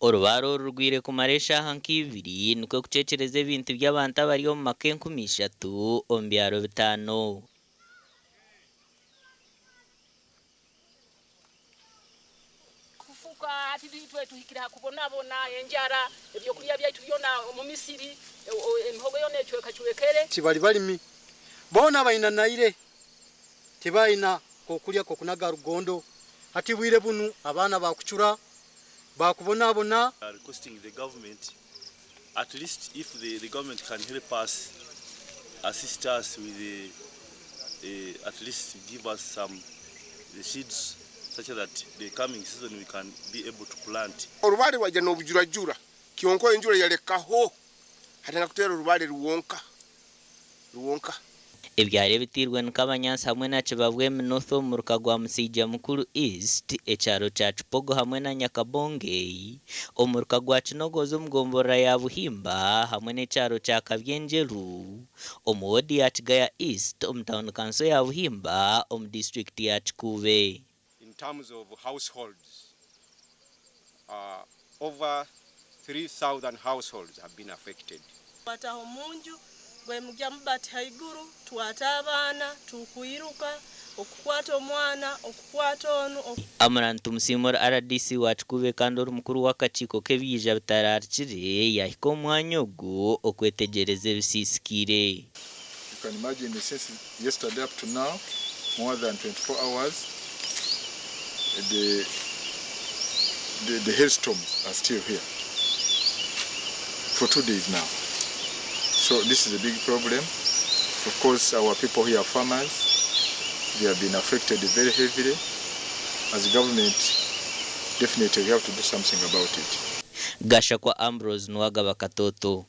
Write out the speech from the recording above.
Orubaare rugwire kumara eshaaha nk'ibiri nikwo kuceekyereza ebintu by'abantu abari omu maka 30 omu byaro 5. Kufuka ati ditwe tuhikira kubonabona enjara ebyokulya byaitu byona mu Misiri emihogo yona ecwekacwekere tibali balimi bona bayina naire tibayina kokulya kokunaga rugondo ati bwire bunu abana bakucura bakubonabona requesting the government, at least if the government can help us, assist us with at least give us some the seeds such that the coming season we can be able to plant. Orubaare waja n'obujurajura kionko enjura yalekaho hatana kutera orubaare ruwonka ebyaro bitirwe nk'abanyansi hamwe na Kibabwe North omu ruka rwa Musijja Mukuru East, ekyaro kya Kipogo hamwe na Nyakabonge omu ruka rwa Kinogozi omu gomborora ya Buhimba hamwe n'ekyaro kya Kabyenjeru omu wodi ya Kigaya East omu town council ya Buhimba omu district ya Kikuube. In terms of households, over 3,000 households have been affected. Wataho munju gwe mujja mubati haiguru twata abaana tukuiruka okukwata omwana okukwata onu Amurantu Musimura RDC wa Kikuube kandi ori mukuru w'akakiiko k'ebyija bitararikire yahika omwanya ogwo okwetegereza ebisiisikire. You can imagine since yesterday up to now, more than 24 hours, the hailstorms are still here for 2 days now. So this is a big problem. Of course, our people here are farmers. They have been affected very heavily. As a government, definitely we have to do something about it. Gasha kwa Ambrose Nwagaba Katoto.